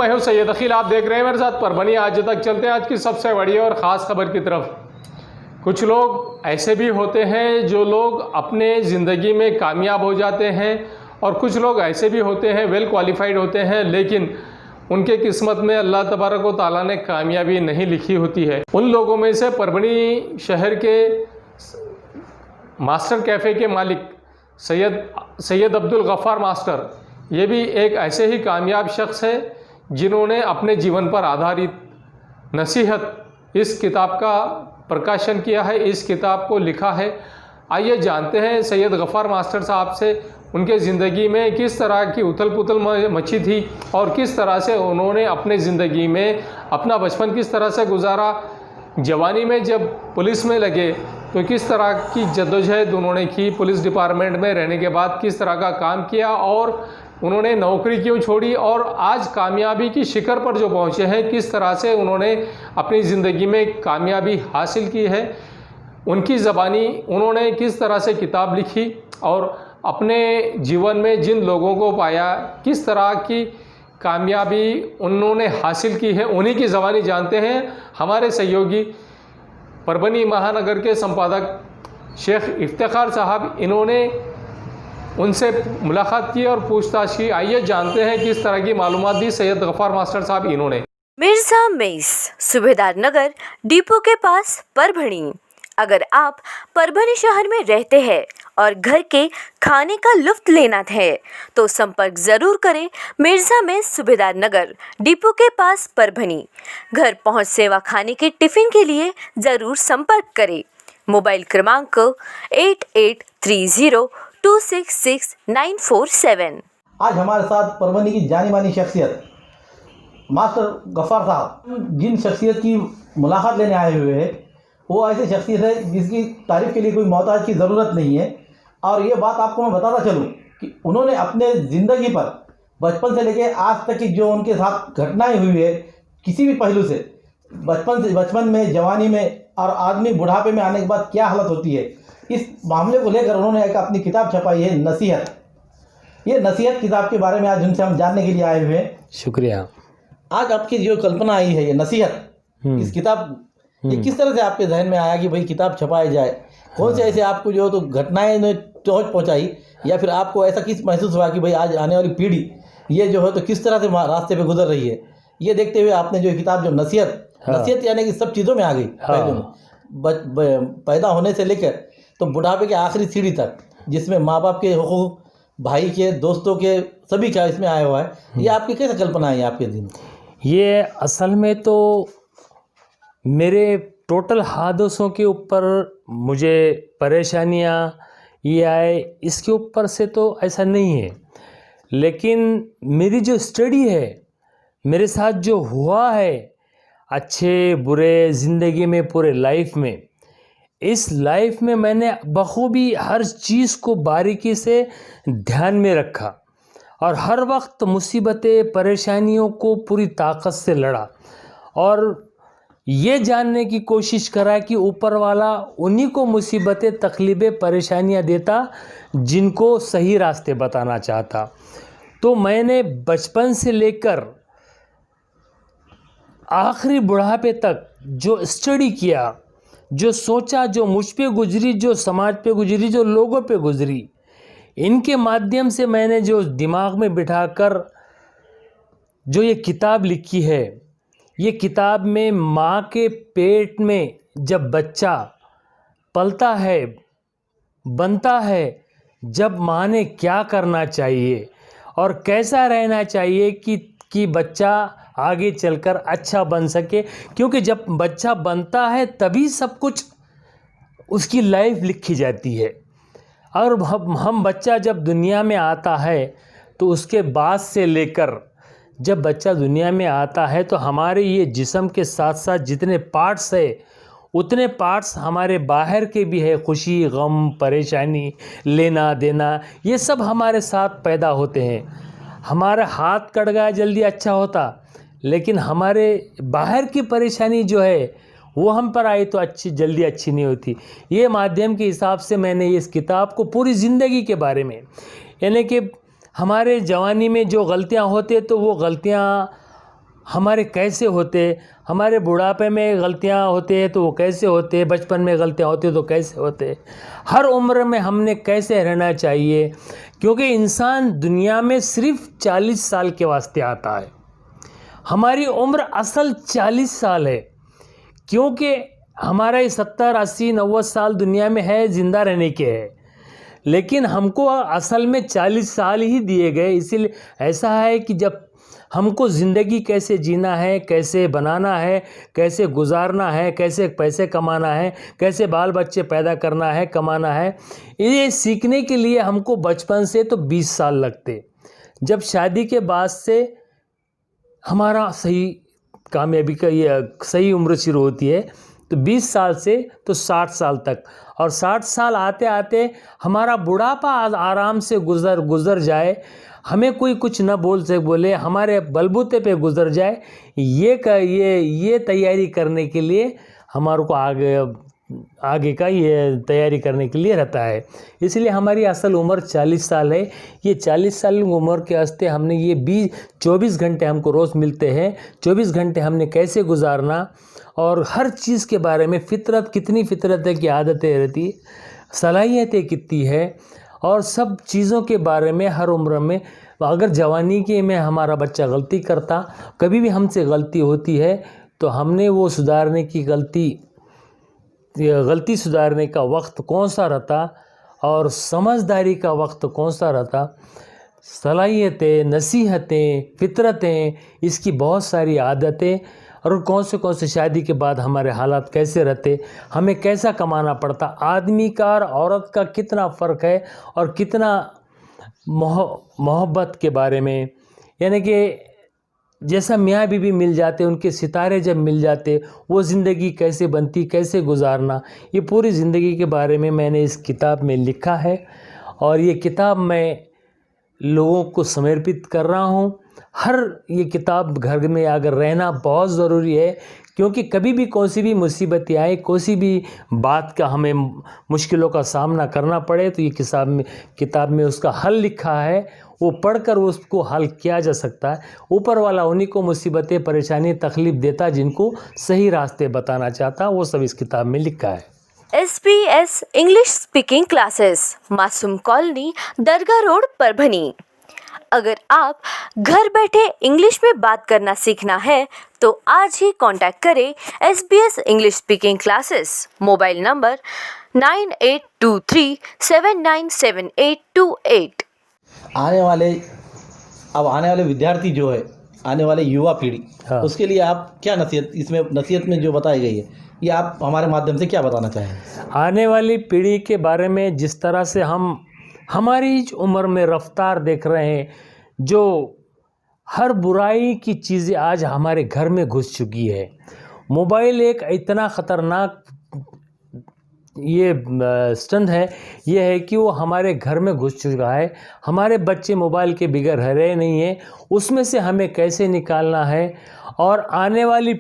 मैं हूं सैयद अखिल, आप देख रहे हैं मेरे साथ परभनी आज तक। चलते हैं आज की सबसे बड़ी और ख़ास खबर की तरफ। कुछ लोग ऐसे भी होते हैं जो लोग अपने ज़िंदगी में कामयाब हो जाते हैं, और कुछ लोग ऐसे भी होते हैं वेल क्वालिफाइड होते हैं, लेकिन उनके किस्मत में अल्लाह तबारक व तआला ने कामयाबी नहीं लिखी होती है। उन लोगों में से परभनी शहर के मास्टर कैफ़े के मालिक सैयद अब्दुल गफ़ार मास्टर, ये भी एक ऐसे ही कामयाब शख्स है जिन्होंने अपने जीवन पर आधारित नसीहत इस किताब का प्रकाशन किया है, इस किताब को लिखा है। आइए जानते हैं सैयद गफ़ार मास्टर साहब से उनके ज़िंदगी में किस तरह की उथल पुथल मची थी और किस तरह से उन्होंने अपने ज़िंदगी में अपना बचपन किस तरह से गुजारा, जवानी में जब पुलिस में लगे तो किस तरह की जद्दोजहद उन्होंने की, पुलिस डिपार्टमेंट में रहने के बाद किस तरह का काम किया और उन्होंने नौकरी क्यों छोड़ी, और आज कामयाबी की शिखर पर जो पहुँचे हैं किस तरह से उन्होंने अपनी ज़िंदगी में कामयाबी हासिल की है। उनकी ज़बानी उन्होंने किस तरह से किताब लिखी और अपने जीवन में जिन लोगों को पाया किस तरह की कामयाबी उन्होंने हासिल की है, उन्हीं की ज़बानी जानते हैं। हमारे सहयोगी परभनी महानगर के संपादक शेख इफ्तिखार साहब, इन्होंने उनसे मुलाकात की और पूछताछ की। आइए जानते हैं किस तरह की मालूमात दी सैयद गफ़ार मास्टर साहब इन्होंने। मिर्ज़ा मेस, सूबेदार नगर, डिपो के पास, परभणी। अगर आप परभणी शहर में रहते हैं और घर के खाने का लुत्फ़ लेना है तो संपर्क ज़रूर करें। मिर्ज़ा मेस, सूबेदार नगर, डिपो के पास, परभणी। घर पहुंच सेवा खाने के टिफ़िन के लिए ज़रूर संपर्क करें। मोबाइल क्रमांक 8830266947। आज हमारे साथ परभनी की जानी मानी शख्सियत मास्टर गफ़ार साहब, जिन शख्सियत की मुलाकात लेने आए हुए हैं वो ऐसी शख्सियत है जिसकी तारीफ़ के लिए कोई मोहताज की ज़रूरत नहीं है। और ये बात आपको मैं बताता चलूँ कि उन्होंने अपने ज़िंदगी पर बचपन से लेकर आज तक की जो उनके साथ घटनाएं हुई है, किसी भी पहलू से, बचपन में, जवानी में और आदमी बुढ़ापे में आने के बाद क्या हालत होती है, इस मामले को लेकर उन्होंने एक अपनी किताब छपाई है, नसीहत। ये नसीहत किताब के बारे में आज उनसे हम जानने के लिए आए हुए हैं। शुक्रिया। आज आपकी जो कल्पना आई है, ये नसीहत, इस किताब, ये किस तरह से आपके जहन में आया कि भाई किताब छपाई जाए? कौन से ऐसे आपको जो तो घटनाएं ने चोट पहुंचाई, या फिर आपको ऐसा किस महसूस हुआ कि भाई आज आने वाली पीढ़ी ये जो है तो किस तरह से रास्ते पे गुजर रही है, ये देखते हुए आपने जो किताब, जो नसीहत यानी कि सब चीज़ों में आ गई, पैदा होने से लेकर तो बुढ़ापे के आखिरी सीढ़ी तक, जिसमें माँ बाप के हुकूक, भाई के, दोस्तों के, सभी का इसमें आया हुआ है। ये आपकी कैसे कल्पना है आपके दिन? ये असल में तो मेरे टोटल हादसों के ऊपर मुझे परेशानियाँ ये आए, इसके ऊपर से तो ऐसा नहीं है, लेकिन मेरी जो स्टडी है, मेरे साथ जो हुआ है अच्छे बुरे ज़िंदगी में, पूरे लाइफ में, इस लाइफ में मैंने बखूबी हर चीज़ को बारीकी से ध्यान में रखा और हर वक्त मुसीबतें, परेशानियों को पूरी ताकत से लड़ा और ये जानने की कोशिश करा कि ऊपर वाला उन्हीं को मुसीबतें, तकलीफ़ें, परेशानियां देता जिनको सही रास्ते बताना चाहता। तो मैंने बचपन से लेकर आखिरी बुढ़ापे तक जो स्टडी किया, जो सोचा, जो मुझ पे गुजरी, जो समाज पे गुजरी, जो लोगों पे गुजरी, इनके माध्यम से मैंने जो दिमाग में बिठाकर जो ये किताब लिखी है, ये किताब में माँ के पेट में जब बच्चा पलता है, बनता है, जब माँ ने क्या करना चाहिए और कैसा रहना चाहिए कि बच्चा आगे चलकर अच्छा बन सके, क्योंकि जब बच्चा बनता है तभी सब कुछ उसकी लाइफ लिखी जाती है। और हम बच्चा जब दुनिया में आता है तो उसके बाद से लेकर जब बच्चा दुनिया में आता है तो हमारे ये जिस्म के साथ साथ जितने पार्ट्स है उतने पार्ट्स हमारे बाहर के भी है, खुशी, गम, परेशानी, लेना देना, ये सब हमारे साथ पैदा होते हैं। हमारा हाथ कट गया जल्दी अच्छा होता, लेकिन हमारे बाहर की परेशानी जो है वो हम पर आई तो जल्दी अच्छी नहीं होती। ये माध्यम के हिसाब से मैंने इस किताब को पूरी ज़िंदगी के बारे में, यानी कि हमारे जवानी में जो गलतियां होते तो वो गलतियां हमारे कैसे होते, हमारे बुढ़ापे में गलतियां होते हैं तो वो कैसे होते, बचपन में गलतियां होती तो कैसे होते, हर उम्र में हमने कैसे रहना चाहिए, क्योंकि इंसान दुनिया में सिर्फ 40 साल के वास्ते आता है। हमारी उम्र असल 40 साल है, क्योंकि हमारा ये 70, 80, 90 साल दुनिया में है, ज़िंदा रहने के है, लेकिन हमको असल में 40 साल ही दिए गए। इसीलिए ऐसा है कि जब हमको ज़िंदगी कैसे जीना है, कैसे बनाना है, कैसे गुजारना है, कैसे पैसे कमाना है, कैसे बाल बच्चे पैदा करना है, कमाना है, ये सीखने के लिए हमको बचपन से तो 20 साल लगते। जब शादी के बाद से हमारा सही कामयाबी का ये सही उम्र शुरू होती है, तो 20 साल से तो 60 साल तक, और 60 साल आते आते हमारा बुढ़ापा आराम से गुज़र जाए, हमें कोई कुछ न बोले, हमारे बलबूते पे गुज़र जाए, ये तैयारी करने के लिए हमारे को आगे का ये तैयारी करने के लिए रहता है। इसलिए हमारी असल उम्र 40 साल है। ये 40 साल उम्र के वास्ते हमने ये 24 घंटे हमको रोज़ मिलते हैं। 24 घंटे हमने कैसे गुजारना, और हर चीज़ के बारे में कितनी फितरत है की आदतें रहती, सलाहियतें कितनी है, और सब चीज़ों के बारे में हर उम्र में। अगर जवानी के में हमारा बच्चा गलती करता, कभी भी हमसे गलती होती है, तो हमने वो सुधारने की गलती सुधारने का वक्त कौन सा रहता, और समझदारी का वक्त कौन सा रहता, सलाहियतें, नसीहतें, फितरतें, इसकी बहुत सारी आदतें, और कौन से शादी के बाद हमारे हालात कैसे रहते, हमें कैसा कमाना पड़ता, आदमी का और औरत का कितना फ़र्क है, और कितना मोहब्बत के बारे में, यानी कि जैसा मियाँ बीवी मिल जाते, उनके सितारे जब मिल जाते, वो ज़िंदगी कैसे बनती, कैसे गुजारना, ये पूरी ज़िंदगी के बारे में मैंने इस किताब में लिखा है। और ये किताब मैं लोगों को समर्पित कर रहा हूँ। ये किताब घर में अगर रहना बहुत ज़रूरी है, क्योंकि कभी भी कौन सी भी मुसीबतें आए, कोई भी बात का हमें मुश्किलों का सामना करना पड़े, तो ये किताब में उसका हल लिखा है, वो पढ़कर उसको हल किया जा सकता है। ऊपर वाला उन्हीं को मुसीबतें, परेशानी, तकलीफ़ देता जिनको सही रास्ते बताना चाहता, वो सब इस किताब में लिखा है। SBS इंग्लिश स्पीकिंग क्लासेस, मासूम कॉलोनी, दरगाह रोड, परभनी। अगर आप घर बैठे इंग्लिश में बात करना सीखना है तो आज ही कांटेक्ट करें SBS English speaking classes. Mobile number 9823797828। आने वाले विद्यार्थी जो है, आने वाले युवा पीढ़ी, हाँ। उसके लिए आप क्या नसीहत में जो बताई गई है, ये आप हमारे माध्यम से क्या बताना चाहेंगे? आने वाली पीढ़ी के बारे में जिस तरह से हम हमारी उम्र में रफ्तार देख रहे हैं, जो हर बुराई की चीज़ें आज हमारे घर में घुस चुकी है। मोबाइल एक इतना ख़तरनाक ये स्टंट है, ये है कि वो हमारे घर में घुस चुका है। हमारे बच्चे मोबाइल के बिगैर रहे नहीं हैं, उसमें से हमें कैसे निकालना है। और आने वाली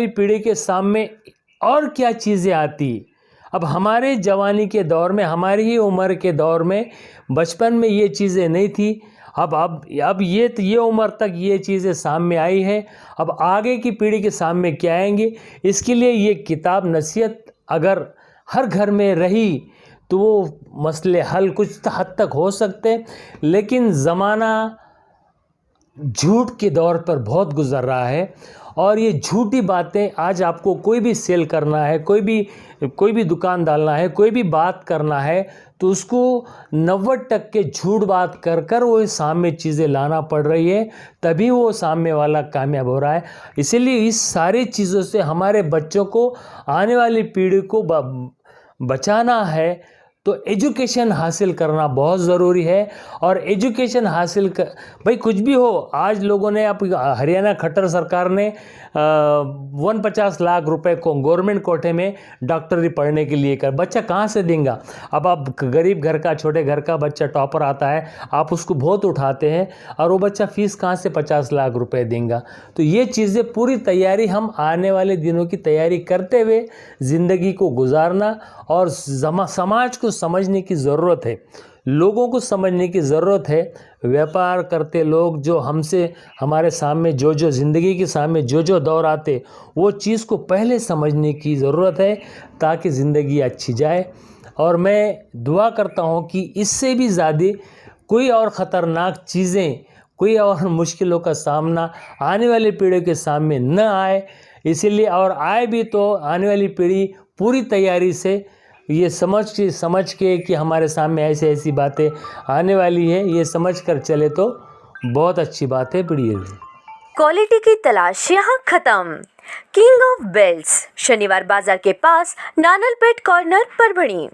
पीढ़ी के सामने और क्या चीज़ें आती। अब हमारे जवानी के दौर में, हमारी ही उम्र के दौर में, बचपन में ये चीज़ें नहीं थी। अब ये उम्र तक ये चीज़ें सामने आई है। अब आगे की पीढ़ी के सामने क्या आएंगे, इसके लिए ये किताब नसीहत अगर हर घर में रही तो वो मसले हल कुछ हद तक हो सकते। लेकिन ज़माना झूठ के दौर पर बहुत गुज़र रहा है, और ये झूठी बातें आज आपको कोई भी सेल करना है, कोई भी दुकान डालना है, कोई भी बात करना है, तो उसको 90% झूठ बात कर वो सामने चीज़ें लाना पड़ रही है, तभी वो सामने वाला कामयाब हो रहा है। इसीलिए इस सारी चीज़ों से हमारे बच्चों को, आने वाली पीढ़ी को बचाना है, तो एजुकेशन हासिल करना बहुत ज़रूरी है। और एजुकेशन हासिल भाई कुछ भी हो, आज लोगों ने, हरियाणा खट्टर सरकार ने 150 लाख रुपए को गवर्नमेंट कोटे में डॉक्टरी पढ़ने के लिए कर, बच्चा कहाँ से देंगे। अब आप गरीब घर का, छोटे घर का बच्चा टॉपर आता है, आप उसको बहुत उठाते हैं, और वो बच्चा फीस कहाँ से 50 लाख रुपए देंगे। तो ये चीज़ें पूरी तैयारी हम आने वाले दिनों की तैयारी करते हुए ज़िंदगी को गुजारना और समाज को समझने की ज़रूरत है। लोगों को समझने की ज़रूरत है। व्यापार करते लोग जो हमसे हमारे सामने जो ज़िंदगी के सामने जो दौर आते, वो चीज़ को पहले समझने की ज़रूरत है ताकि ज़िंदगी अच्छी जाए। और मैं दुआ करता हूँ कि इससे भी ज़्यादा कोई और ख़तरनाक चीज़ें, कोई और मुश्किलों का सामना आने वाली पीढ़ी के सामने न आए। इसीलिए और आए भी तो आने वाली पीढ़ी पूरी तैयारी से ये समझ के कि हमारे सामने ऐसी बातें आने वाली है, ये समझ कर चले तो बहुत अच्छी बात है पीढ़ी। क्वालिटी की तलाश यहाँ खत्म। किंग ऑफ बेल्ट्स, शनिवार बाजार के पास, Nanalpeth corner, Parbhani.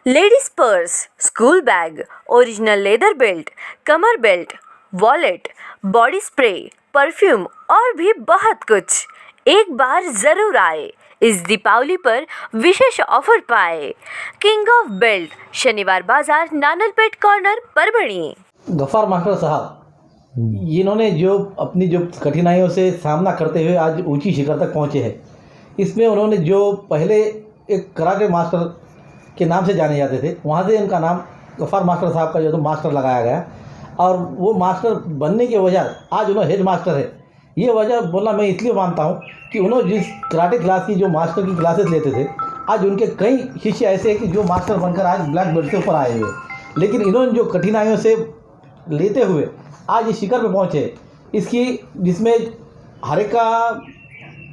Ladies purse, school bag, original leather belt, कमर belt, wallet, body spray, perfume और भी बहुत कुछ। एक बार ज़रूर आए, इस दीपावली पर विशेष ऑफर पाए। किंग ऑफ बेल्ट, शनिवार बाजार, नानलपेट कॉर्नर, परभणी। गफ्फार मास्टर साहब, इन्होंने जो अपनी जो कठिनाइयों से सामना करते हुए आज ऊंची शिखर तक पहुंचे हैं, इसमें उन्होंने जो पहले एक कराटे मास्टर के नाम से जाने जाते थे, वहाँ से इनका नाम गफ्फार मास्टर साहब का जो तो मास्टर लगाया गया, और वो मास्टर बनने की वजह आज उन्होंने हेड मास्टर है। ये वजह बोलना मैं इसलिए मानता हूँ कि उन्होंने जिस कराटे क्लास की जो मास्टर की क्लासेस लेते थे, आज उनके कई शिष्य ऐसे हैं कि जो मास्टर बनकर आज ब्लैक बेल्ट से ऊपर आए हुए, लेकिन इन्होंने जो कठिनाइयों से लेते हुए आज इस शिखर पर पहुँचे, इसकी जिसमें हर एक का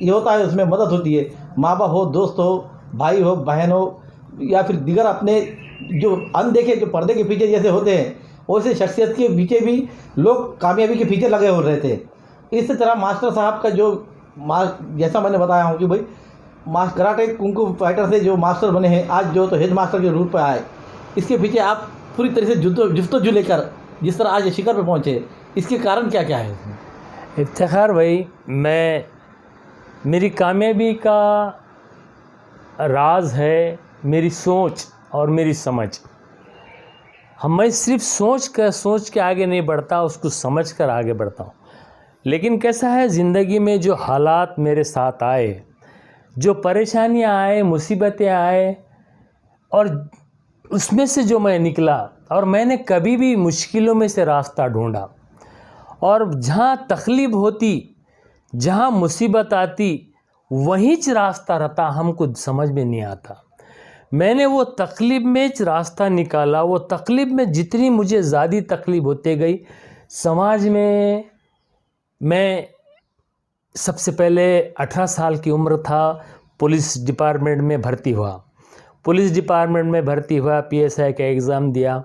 ये होता है, उसमें मदद होती है। माँ बाप हो, दोस्त हो, भाई हो, बहन हो, या फिर दिगर अपने जो अनदेखे जो पर्दे के पीछे जैसे होते हैं, वैसे शख्सियत के पीछे भी लोग कामयाबी के पीछे लगे हो रहे थे। इस तरह मास्टर साहब का जो जैसा मैंने बताया हूँ कि भाई कराटे कुंकू फाइटर से जो मास्टर बने हैं, आज जो तो हेड मास्टर के रूप पर आए, इसके पीछे आप पूरी तरह से जुस्तजू लेकर जिस तरह आज शिखर पर पहुँचे, इसके कारण क्या क्या है? इफ्तिखार भाई, मेरी कामयाबी का राज है मेरी सोच और मेरी समझ। मैं सिर्फ सोच के आगे नहीं बढ़ता, उसको समझ कर आगे बढ़ता हूँ। लेकिन कैसा है, ज़िंदगी में जो हालात मेरे साथ आए, जो परेशानियाँ आए, मुसीबतें आए, और उसमें से जो मैं निकला, और मैंने कभी भी मुश्किलों में से रास्ता ढूंढा, और जहाँ तकलीफ़ होती, जहाँ मुसीबत आती, वहीं रास्ता रहता, हमको समझ में नहीं आता। मैंने वो तकलीफ़ में रास्ता निकाला। वो तकलीफ़ में जितनी मुझे ज़्यादा तकलीफ़ होते गई, समाज में मैं सबसे पहले 18 साल की उम्र था, पुलिस डिपार्टमेंट में भर्ती हुआ। पुलिस डिपार्टमेंट में भर्ती हुआ, पीएसआई का एग्ज़ाम दिया।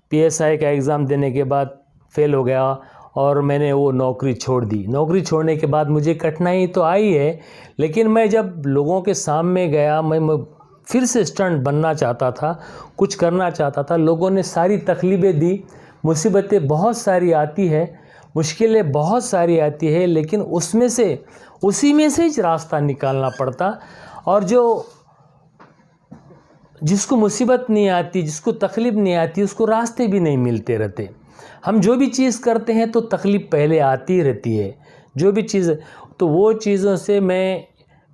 पीएसआई का एग्ज़ाम देने के बाद फेल हो गया और मैंने वो नौकरी छोड़ दी। नौकरी छोड़ने के बाद मुझे कठिनाई तो आई है, लेकिन मैं जब लोगों के सामने गया, मैं फिर से स्टंट बनना चाहता था, कुछ करना चाहता था। लोगों ने सारी तकलीफ़ें दी, मुसीबतें बहुत सारी आती है, मुश्किलें बहुत सारी आती है, लेकिन उसी में से ही रास्ता निकालना पड़ता। और जिसको मुसीबत नहीं आती, जिसको तकलीफ़ नहीं आती, उसको रास्ते भी नहीं मिलते रहते। हम जो भी चीज़ करते हैं तो तकलीफ़ पहले आती रहती है, जो भी चीज़। तो वो चीज़ों से मैं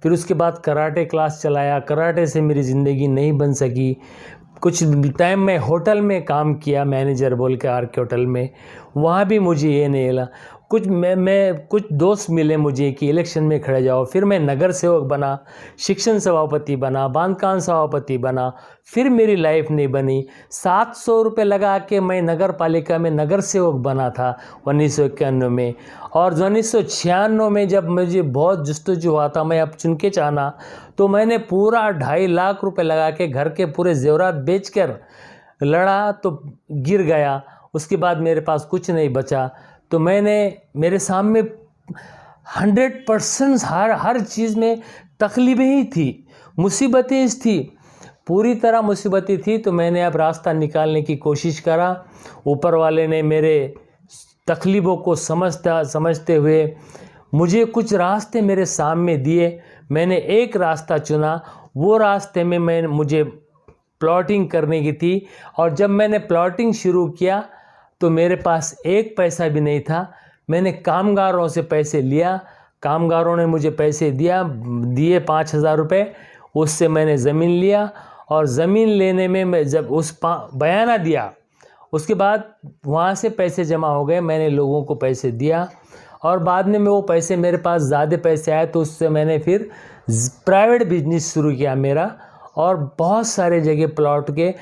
फिर उसके बाद कराटे क्लास चलाया। कराटे से मेरी ज़िंदगी नहीं बन सकी। कुछ टाइम मैं होटल में काम किया, मैनेजर बोल के आर.के. होटल में। वहाँ भी मुझे ये नहीं मिला। कुछ दोस्त मिले मुझे कि इलेक्शन में खड़े जाओ। फिर मैं नगर सेवक बना, शिक्षण सभापति बना, बांधकाम सभापति बना। फिर मेरी लाइफ नहीं बनी। 700 रुपये लगा के मैं नगर पालिका में नगर सेवक बना था 1991 में। और 1996 में जब मुझे बहुत जस्तजू हुआ था, मैं अब चुन के चाहना, तो मैंने पूरा 2.5 लाख रुपए लगा के घर के पूरे जेवरात बेचकर लड़ा, तो गिर गया। उसके बाद मेरे पास कुछ नहीं बचा। तो मेरे सामने 100% हर चीज़ में तकलीफ़ें ही थी, मुसीबतें थी, पूरी तरह मुसीबतें थी। तो मैंने अब रास्ता निकालने की कोशिश करा। ऊपर वाले ने मेरे तकलीफ़ों को समझते हुए मुझे कुछ रास्ते मेरे सामने दिए। मैंने एक रास्ता चुना। वो रास्ते में मुझे प्लॉटिंग करने की थी। और जब मैंने प्लॉटिंग शुरू किया तो मेरे पास एक पैसा भी नहीं था। मैंने कामगारों से पैसे लिया, कामगारों ने मुझे पैसे दिए 5,000 रुपये। उससे मैंने ज़मीन लिया, और ज़मीन लेने में मैं जब बयाना दिया उसके बाद वहाँ से पैसे जमा हो गए, मैंने लोगों को पैसे दिया और बाद में वो पैसे मेरे पास ज़्यादा पैसे आए तो उससे मैंने फिर प्राइवेट बिजनेस शुरू किया मेरा, और बहुत सारे जगह प्लॉट के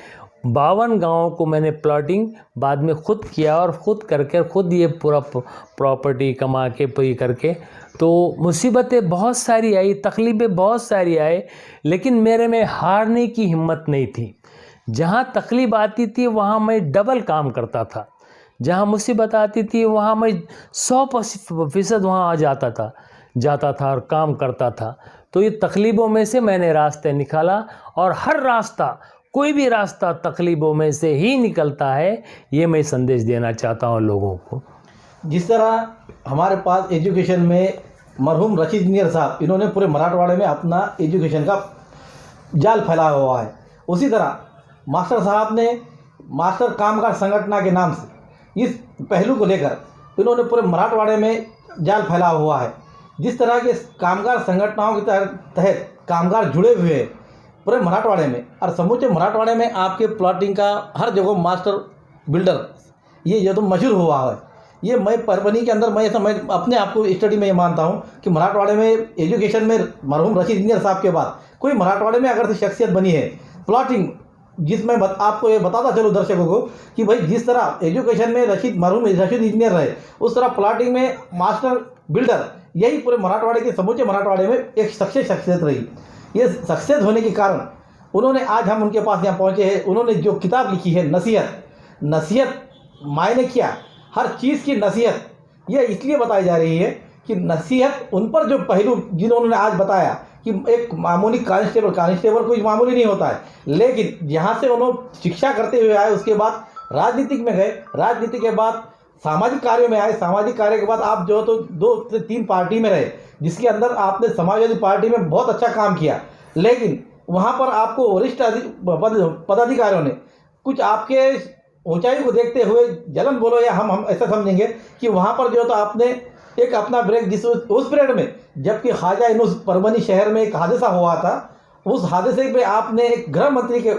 52 गाँवों को मैंने प्लॉटिंग बाद में खुद किया और ख़ुद करके खुद ये पूरा प्रॉपर्टी कमा के पूरी करके। तो मुसीबतें बहुत सारी आई, तकलीफ़ें बहुत सारी आए, लेकिन मेरे में हारने की हिम्मत नहीं थी। जहाँ तकलीफ़ आती थी वहाँ मैं डबल काम करता था, जहाँ मुसीबत आती थी वहाँ मैं 100% वहाँ आ जाता था और काम करता था। तो ये तकलीफ़ों में से मैंने रास्ते निकाला, और हर रास्ता, कोई भी रास्ता तकलीफ़ों में से ही निकलता है, ये मैं संदेश देना चाहता हूँ लोगों को। जिस तरह हमारे पास एजुकेशन में मरहूम रशीद इंजीनियर साहब, इन्होंने पूरे मराठवाड़े में अपना एजुकेशन का जाल फैलाया हुआ है, उसी तरह मास्टर साहब ने मास्टर कामगार संगठन के नाम से इस पहलू को लेकर इन्होंने पूरे मराठवाड़े में जाल फैलाया हुआ है। जिस तरह के कामगार संगठनों के तहत कामगार जुड़े हुए हैं पूरे मराठवाड़े में, और समूचे मराठवाड़े में आपके प्लॉटिंग का हर जगह मास्टर बिल्डर ये तो मशहूर हुआ है। ये मैं परभनी के अंदर मैं अपने आप को स्टडी में ये मानता हूँ कि मराठवाड़े में एजुकेशन में मरहूम रशीद इंजीनियर साहब के बाद कोई मराठवाड़े में अगर से शख्सियत बनी है प्लॉटिंग, जिसमें आपको ये बताता चलूँ दर्शकों को कि भाई जिस तरह एजुकेशन में मरहूम रशीद इंजीनियर रहे, उस तरह प्लॉटिंग में मास्टर बिल्डर, यही पूरे मराठवाड़े के समूचे मराठवाड़े में एक शख्सियत रही। ये शख्सियत होने के कारण उन्होंने आज हम उनके पास यहाँ पहुँचे हैं। उन्होंने जो किताब लिखी है नसीहत मायने क्या, हर चीज़ की नसीहत ये इसलिए बताई जा रही है कि नसीहत उन पर जो पहलू जिन्होंने आज बताया कि एक मामूली कांस्टेबल कोई मामूली नहीं होता है, लेकिन यहाँ से उन्होंने शिक्षा करते हुए आए, उसके बाद राजनीतिक में गए, राजनीति के बाद सामाजिक कार्यों में आए, सामाजिक कार्य के बाद आप जो तो 2 से 3 पार्टी में रहे, जिसके अंदर आपने समाजवादी पार्टी में बहुत अच्छा काम किया, लेकिन वहाँ पर आपको वरिष्ठ पदाधिकारियों ने कुछ आपके ऊंचाई को देखते हुए जलन बोलो या हम ऐसा समझेंगे कि वहाँ पर जो तो आपने एक अपना ब्रेक जिस उस पीरियड में, जबकि ख्वाजा यूनुस परभनी शहर में एक हादसा हुआ था, उस हादसे पे आपने एक गृह मंत्री के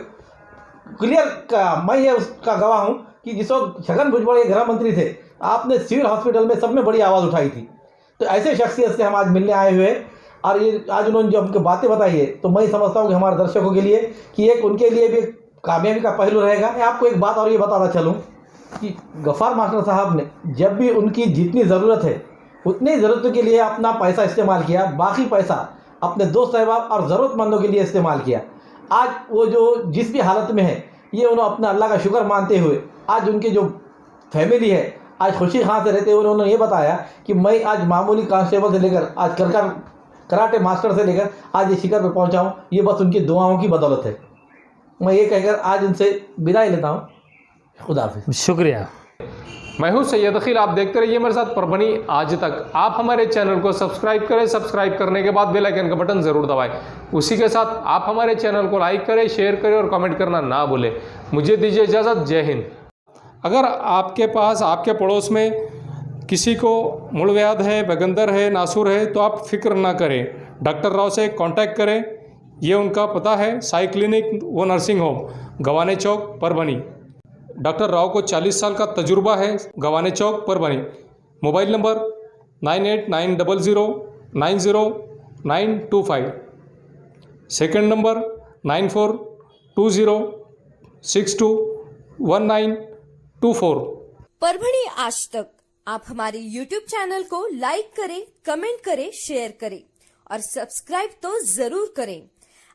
क्लियर का, मैं ये उसका गवाह हूँ कि जिस वक्त छगन भुजबल गृह मंत्री थे, आपने सिविल हॉस्पिटल में सब में बड़ी आवाज़ उठाई थी। तो ऐसे शख्सियत से हम आज मिलने आए हुए, और ये आज उन्होंने जो हमको बातें बताई है, तो मैं समझता हूँ कि हमारे दर्शकों के लिए कि एक उनके लिए भी कामयाबी का पहलू रहेगा। मैं आपको एक बात और ये बताना चलूँ कि गफ़ार मास्टर साहब ने जब भी उनकी जितनी ज़रूरत है उतनी ज़रूरतों के लिए अपना पैसा इस्तेमाल किया, बाकी पैसा अपने दोस्त अहबाब और ज़रूरतमंदों के लिए इस्तेमाल किया। आज वो जो जिस भी हालत में है, ये उन्होंने अपना अल्लाह का शुक्र मानते हुए आज उनकी जो फैमिली है आज खुशी खां से रहते हुए उन्होंने ये बताया कि मैं आज मामूली कांस्टेबल से लेकर आज कराटे मास्टर से लेकर आज ये शिखर पर पहुँचा हूँ, ये बस उनकी दुआओं की बदौलत है। मैं ये कहकर आज उनसे विदाई लेता हूँ। खुदा हाफिज़। शुक्रिया। मैं हूं सैयद अखिल, आप देखते रहिए मेरे साथ परभनी आज तक। आप हमारे चैनल को सब्सक्राइब करें, सब्सक्राइब करने के बाद बेल आइकन का बटन ज़रूर दबाएं। उसी के साथ आप हमारे चैनल को लाइक करें, शेयर करें और कमेंट करना ना भूलें। मुझे दीजिए इजाज़त। जय हिंद। अगर आपके पास आपके पड़ोस में किसी को मुड़व्याध है, बगंदर है, नासूर है, तो आप फिक्र ना करें, डॉक्टर राव से कांटेक्ट करें। ये उनका पता है, साई क्लिनिक व nursing home, Gawane Chowk, Parbhani. Doctor Rao को 40 साल का तजुर्बा है, Gawane Chowk, Parbhani. Mobile number 9890090925। Second number 9420621924। Parbhani Aaj Tak आप हमारे YouTube चैनल को लाइक करें, कमेंट करें, शेयर करें और सब्सक्राइब तो जरूर करें।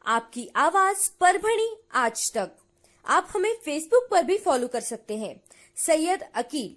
आपकी आवाज परभणी आज तक। आप हमें फेसबुक पर भी फॉलो कर सकते हैं, सैयद अकील।